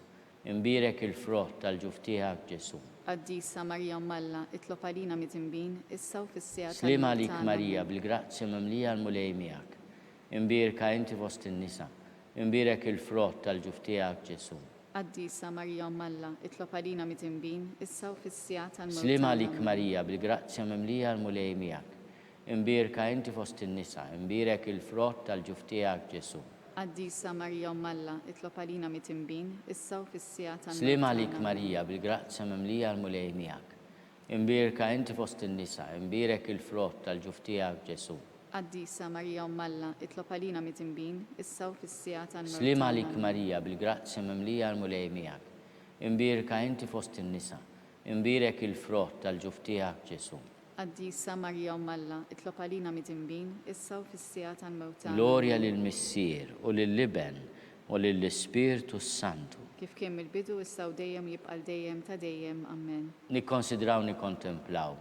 imbirek il-frott tal-ġuf tiegħek Ġesu. Qaddisa Marja Umm Alla, itlob għalina mit-imbin, issa u fis-sija tal-mewt. Slima lik Marija, bil-grazzja memlija l-mulej miegħek, imbirka inti fost in-nisa, imbirek il-frott tal-ġuf tiegħek Ġesu. Qaddisa Marja Umm Alla, itlob għalina mit-imbin, issa u fis-sija tal-mewt. Slima lik Marija, bil-grazzja memlija l-mulej miegħek, imbirka inti fost in-nisa, imbirek il-frott tal-ġuf tiegħek Ġesu. Qaddisa Marja Umm Alla, itlob għalina mit-imbin, issa u fis-sija tal-mewt. Slima lik Marija, bil-grazzja memlija l-mulej miegħek, imbirka inti fost in-nisa, imbirek il-frott tal-ġuf tiegħek Ġesu. Qaddisa Marja Umm Alla, itlob għalina mit-imbin, issa u fis-sija tal-mewt. Slima lik Marija, bil-grazzja memlija l-mulej miegħek, imbirka inti fost in-nisa, imbirek il-frott tal-ġuf tiegħek Ġesu. Qaddisa Marja Umm Alla, itlob għalina mit-imbin, issa u fis-sija tal-mewt. Glorja lill-Missier u lill-Liben u lill-Ispirtu Santu. Kif kien mill-bidu issa u dejjem jibqa' dejjem ta' dejjem. Amen. Nikkonsidraw nikkontemplaw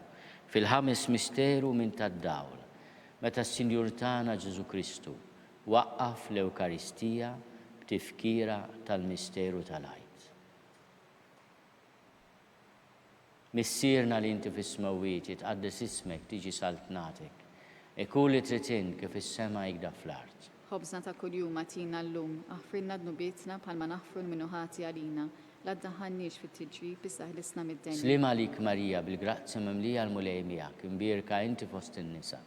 fil-ħames misteru minn tad-dawl meta s-Sinjur tagħna Ġesu Kristu waqqaf l-Ewkaristija b'tifkira tal-misteru tal-Għid. Missierna li inti fis-smawiet jitqaddes ismek tiġi saltnatek, ikun li trid int kif is-sema jgda fl-art. Ħobżna ta' kuljum atina llum, aħfrilna dnubietna bħalma naħfru l-minuħati għalina, la ddaħħalniex fit-tiġrib issa ħlisna mid-denja. Slima lik Marija bil-grazzi mimlija l-mulej miegħek, imbierka inti fost in-nisa,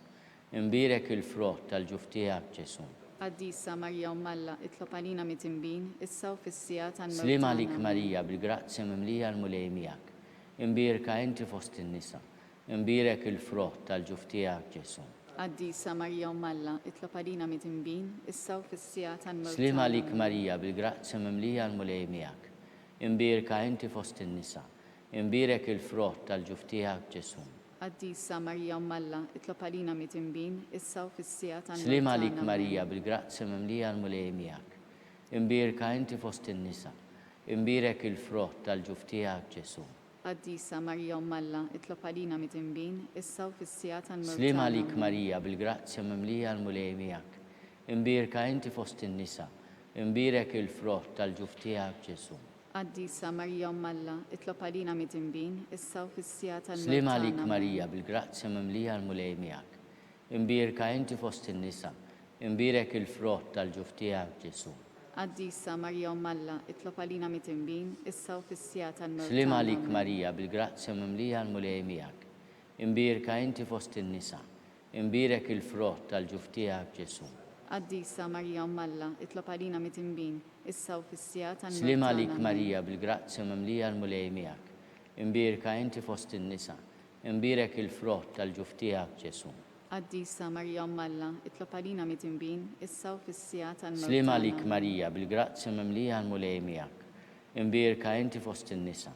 imbierek il-frott tal-ġuf tiegħek Ġesu. Quddiesa Marja Alla, itlob għalina mit-imbin, issa u fis-sija tan-mewt Slima tagħna. lik Marija bil-grazzi mimlija l-mulej miegħek, imbierka inti fost in-nisa, imbierek il-frott tal-ġuf tiegħek Ġesu. Quddiesa Marja Alla, itlob għalina mit-imbin, issa u fis-sija tan-mewt Slima tagħna. lik Marija bil-grazzi mimlija l-mulej miegħek, imbierka inti fost in-nisa, imbierek il-frott tal-ġuf tiegħek Ġesu. Quddiesa Marja Alla, itlob għalina mit-imbin, issa u fis-sija tan-mewt Slima tagħna. lik Marija bil-grazzi mimlija l-mulej miegħek, imbierka inti fost in-nisa, imbierek il-frott tal-ġuf tiegħek Ġesu. Quddiesa Marja Alla, itlob għalina mit-imbin, issa u fis-sija tan-mewt Slima tagħna. lik Marija bil-grazzi mimlija l-mulej miegħek, imbierka inti fost in-nisa, imbierek il-frott tal-ġuf tiegħek Ġesu. Quddiesa Marja Alla, itlob għalina mit-imbin, issa u fis-sija tan-mewt Slima lik tagħna. Marija bil-grazzi mimlija l-mulej miegħek, imbierka inti fost in-nisa, imbierek il-frott tal-ġuf tiegħek Ġesu. Quddiesa Marja Alla, itlob għalina mit-imbin, issa u fis-sija tan-mewt Slima tagħna. lik Marija bil-grazzi mimlija l-mulej miegħek, imbierka inti fost in-nisa, imbierek il-frott tal-ġuf tiegħek Ġesu. Quddiesa Marja Alla, itlob għalina mit-imbin, issa u fis-sija tan-mewt Slima lik tagħna. Marija bil-grazzi mimlija l-mulej miegħek, imbierka inti fost in-nisa, imbierek il-frott tal-ġuf tiegħek Ġesu. Quddiesa Marja Alla, itlob għalina mit-imbin, issa u fis-sija tan-mewt Slima tagħna. lik Marija bil-grazzi mimlija l-mulej miegħek, imbierka inti fost in-nisa,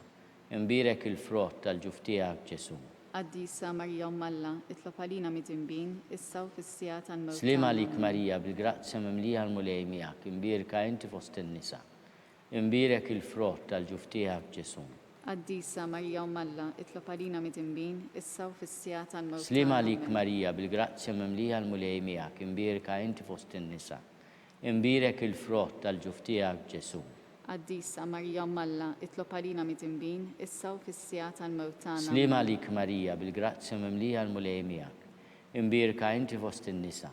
imbierek il-frott tal-ġuf tiegħek Ġesu. Quddiesa Marja Alla, itlob għalina mit-imbin, issa u fis-sija tan-mewt Slima tagħna. lik Marija bil-grazzi mimlija l-mulej miegħek, imbierka inti fost in-nisa, imbierek il-frott tal-ġuf tiegħek Ġesu. Quddiesa Marja Alla, itlob għalina mit-imbin, issa u fis-sija tan-mewt Slima tagħna. lik Marija bil-grazzi mimlija l-mulej miegħek, imbierka inti fost in-nisa, imbierek il-frott tal-ġuf tiegħek Ġesu. Quddiesa Marja Alla, itlob għalina mit-imbin, issa u fis-sija tal-mewt tagħna. Slima lik Marija bil-grazzi mimlija l-mulej miegħek, imbierka inti fost in-nisa,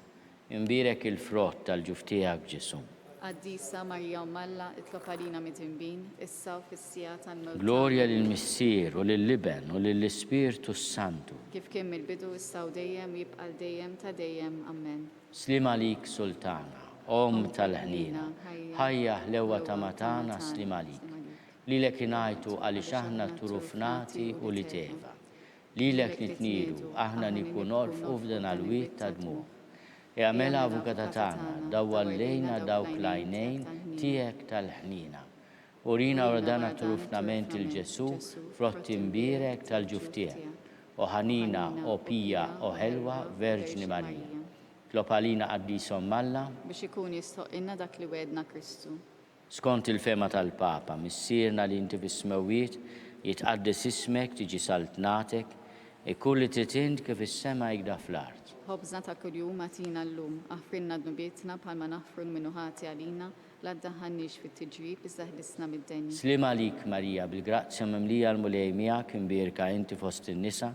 imbierek il-frott tal-ġuf tiegħek Ġesu. Quddiesa Marja Alla, itlob għalina mit-imbin, issa u fis-sija tan-mewt Glorja lill-Missier u lill-Liben u lill-Ispirtu Santu. kif kien mill-bidu issa u dejjem jibqa' dejjem ta' dejjem. Amen. Slima lik Sultana, Om tal-ħnina, ħajja ħlewa ta' matana slima lik. Lilek inajtu għaliex aħna turufnati u li teva. Lilek nitnidu, aħna nikun orfu f'dan għal-wiet ta' dmu. E għamela avukata tagħna, dawwa lejna dawk lajnejn tiegħek tal-ħnina. Urina ordana turufnament il-Ġesu, frott imbierek tal-ġuf tiegħek. O ħanina, o pija, o ħelwa, Verġni Marija. Tlob għalina Quddieshom Alla, biex ikun jistoqilna dak li wedna Kristu. skont il-fema tal-Papa, missierna li inti fis-smawiet, jitqaddes ismek tiġi saltnatek, ikun li trid int kif is-sema jgda fl-art. Ħobżna ta' kuljum atina llum, aħfrilna dnubietna bħalma naħfru l-minuħati għalina, la ddaħħalniex fit-tiġrib iżda ħlisna mid-denja. Slima lik Marija bil-grazzi mimlija l-mulej miegħek, imbierka inti fost in-nisa,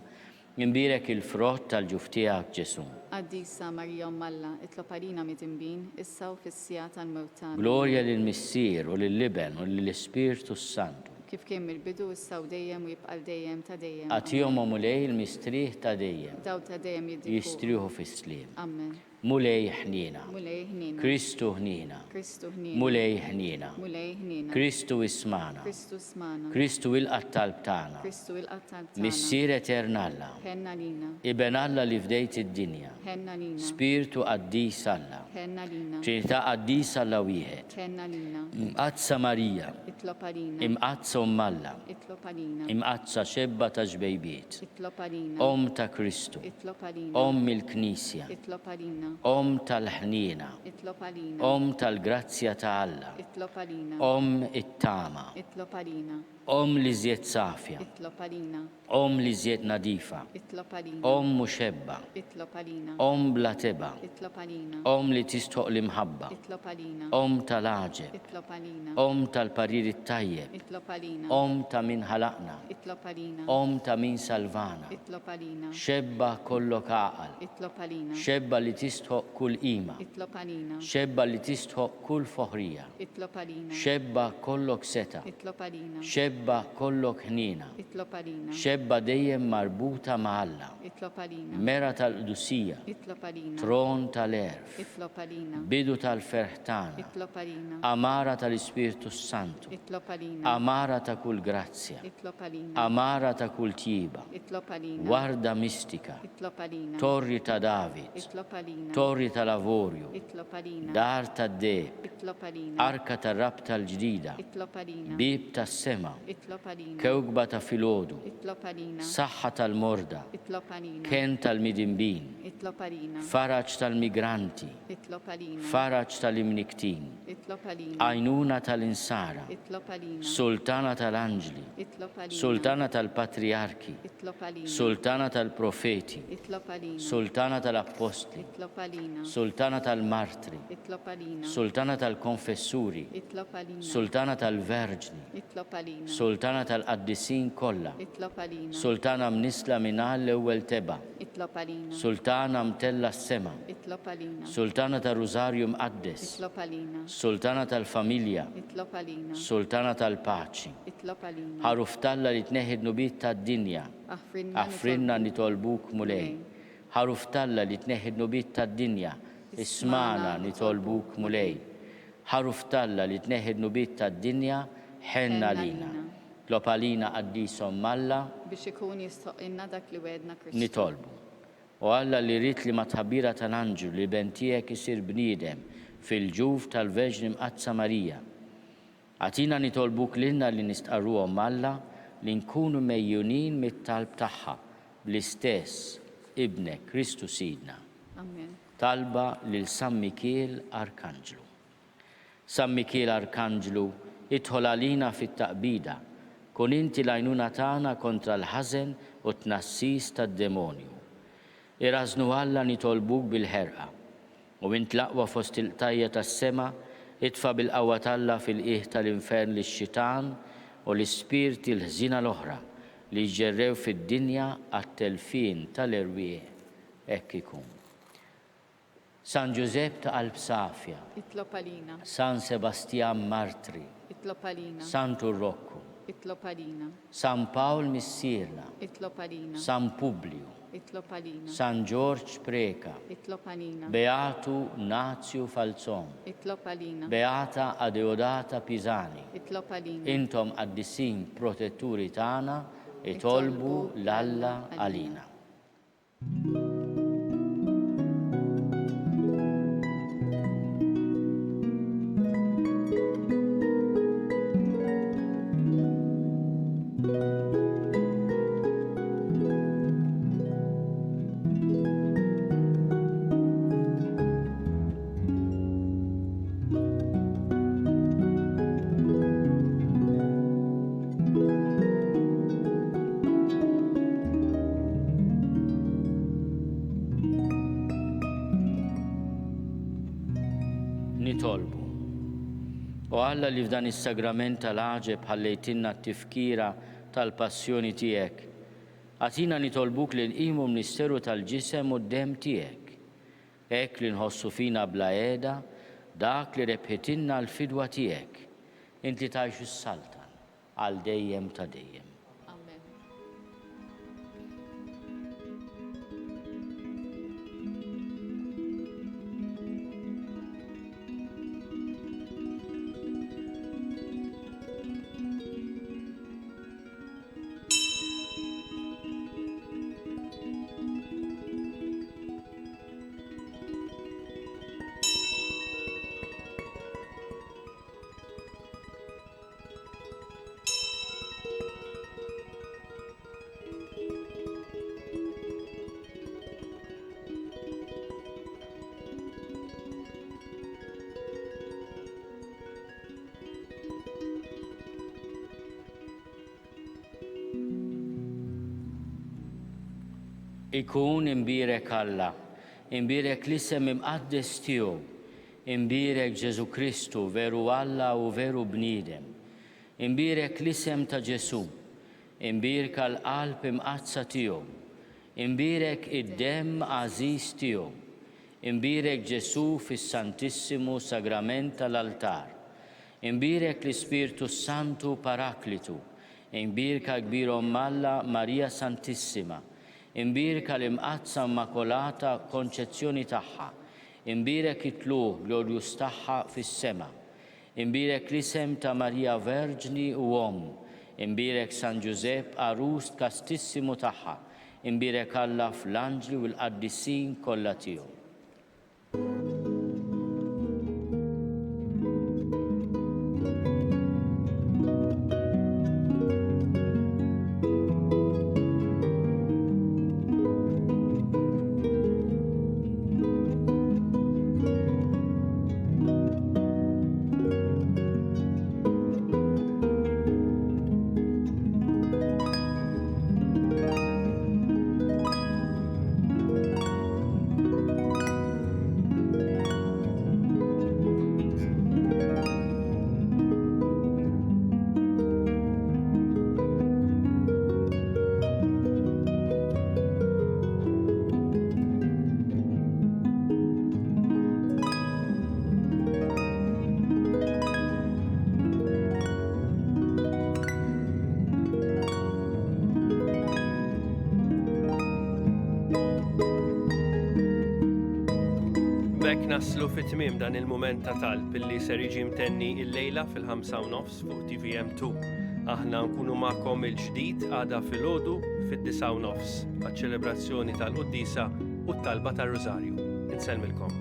imbierek il-frott tal-ġuf tiegħek Ġesu. Quddiesa Marja Alla, itlob għalina mit-imbin, issa u fis-sija tal-mewt tagħna. Glorja lill-Missier u lill-Liben u lill-Ispirtu Santu. Kif kien mill-bidu issa u dejjem u jibqa' dejjem ta' dejjem. Għatihom u mulej il-mistrieħ ta' dejjem, Daw ta' dejjem jiddifu. jistriħu fis-slim. Amen. Mulej ħnina, Mulej ħnina. Kristu ħnina, Kristu ħnina. mulej ħnina, Mulej ħnina. Kristu ismana, Kristu smana. Kristu il-qattal b'tana, Kristu il-qattal tagħna. Missier eternalla, Ħenna lina. Iben Alla li fdejt id-dinja, Ħenna lina. Spiritu Qaddis Alla, Ħenna lina. Trinità Qaddis Alla wieħed, Ħenna lina. imqazza Marija, Itlob għalina. imqazza Alla, Itlob għalina. imqazza xebba ta' ġbejbiet, Itlob għalina. Om ta' Kristu, Itlob għalina. Om il-Knisja, Itlob għalina. Om tal-ħnina, Itlob għalina. Om tal-grazzja ta' Alla, Itlob għalina. Om it-tama, Itlob għalina. Om li żjed safja, Itlob għalina. Om li żjed nadifa, Itlob għalina. Om muxebba, Itlob għalina. Om bla teba, Itlob għalina. Om li tistħoq l-imħabba, Itlob għalina. Om tal-aġeb, Itlob għalina. Om tal-parir it-tajjeb, Itlob għalina. Om ta' min ħalaqna, Itlob għalina. Om ta' min salvana, Itlob għalina. xebba kollok aqal, Itlob għalina. xebba li tistħoq kull qima, Itlob għalina. xebba li tistħoq kull foħrija, Itlob għalina. xebba kollok seta, Itlob għalina. xebba kollok ħnina, Itlob għalina. xebba dejjem marbuta ma' Alla, Itlob għalina. mera tal-qdusija, Itlob għalina. tron tal-erf, Itlob għalina. bidu tal-ferħtana, Itlob għalina. amara tal-Ispirtu Santu, Itlob għalina. amara ta' kull grazzja, Itlob għalina. amara ta' kull tjiba, Itlob għalina. warda mistika, Itlob għalina. torri ta' David, Itlob għalina. torri tal-avorju, Itlob għalina. dar tad-deb, Itlob għalina. arka tar-rab tal-ġdida, Itlob għalina. bib tas-sema, Itlob għalina. kewkba ta' filgħodu, Itlob għalina. saħħa tal-morda, Itlob għalina. ken tal-midinbin, Itlob għalina. faraġ tal-migranti, Itlob għalina. faraġ tal-imniktin, Itlob għalina. għajnuna tal-insara, Itlob għalina. sultana tal-anġli, Itlob għalina. sultana tal-patriarki, Itlob għalina. sultana tal-profeti, Itlob għalina. sultana tal-apostli, Itlob għalina. sultana tal-martri, Itlob għalina. sultana tal-konfessuri, Itlob għalina. sultana tal-verġni, Itlob għalina. sultana tal-qaddisin kollha, Itlob għalina. sultana mnisla minal l-ewwel teba, Itlob għalina. sultana mtella s-sema, Itlob għalina. sultana tal-Rużarju mqaddes, Itlob għalina. sultana tal-familja, Itlob għalina. sultana tal-paċi, Itlob għalina. ħaruf talla li tneħid nubit tad-dinja, Affrinna nitolbuk mulej. Ħaruf talla li tneħid nubit tad-dinja, ismana nitolbuk mulej. Ħaruf talla li tneħid nubit tad-dinja, ħenna lina. Klopalina qaddisom malla biex ikun jistoqinna dak li wedna Kristu. nitolbu. U Alla li rrit li ma tħabbira tal-anġu li bentijek isir bniedem fil-ġuf tal-Verġni Mqazza Marija. Għatina nitolbuk lilna li nistqarruhom Alla li nkunu mejjunin mit-talb tagħha bl-istess ibnek Kristu Sidna. Amen. Talba lil San Mikiel Arkanġlu. San Mikiel Arkanġlu, idħol għalina fit-taqbida, kun inti l-għajnuna tagħna kontra l-ħażen u tnassis tad-demonju. Irażnu Alla nitolbuk bil-ħerqa u int laqwa fost il-tajja tas-sema idfa bil-qawwa talla fil-qiegħ tal-infern lix-xitan u l-ispirti l-ħżina l-oħra li ġġerrew fid-dinja għat-telfin tal-irwieq hekk ikun. San Giuseppe ta' qalb safja, Itlob għalina. San Sebastian Martri, Itlob għalina. San Turrocco, Itlob għalina. San Paul Missirla, Itlob għalina. San Publio, Itlob għalina. San George Preka, Itlob għalina. Beatu Nazio Falzon, Itlob għalina. Beata Adeodata Pisani, Itlob għalina. intom għaddisin protetturi tagħna itolbu l-Alla għalina. Nitolbu. U Alla li f'dan is-sagrament tal-għaġeb ħallejtinna t-tifkira tal-passjoni tiegħek. Għatina nitolbuk li nqimu ministeru tal-ġisem u d-dem tiegħek. Hekk li nħossu fina bla qiegħda dak li rebħitinna l-fidwa tiegħek. Inti tgħixu s-saltan għal dejjem ta' dejjem. Amen. Ikun imbirek Alla, imbirek l-isem imqaddes tiegħu, imbirek Ġesu Kristu veru Alla u veru bniedem, imbirek l-isem ta' Ġesu, imbirek l-qalb imqazza tiegħu, imbirek id-demm għażiż tiegħu, imbirek Ġesu fis-Santissimu Sagrament tal-altar, imbirek l-Ispirtu Santu Paraklitu, imbirka kbirhom Alla Marija Santissima, imbirka l-imqazza Immakolata Konċezzjoni tagħha, imbirek it-tluq glorjus tagħha fis-sema, imbirek l-isem ta' Marija Verġni u imbirek San Giuseppe Arus Kastissimu tagħha, imbirek Alla fl-anġli u l-qaddissin kollha tiegħu. B'hekk naslu fit-tmiem dan il-mument ta' talb illi ser jiġi mtenni il-lejla fil-5:30 fuq TVM2. Aħna nkunu magħkom il-ġdid għada filgħodu fid-9:30 għaċ-ċelebrazzjoni tal-Quddiesa u t-talba tar-Rużarju. Insellmilkom.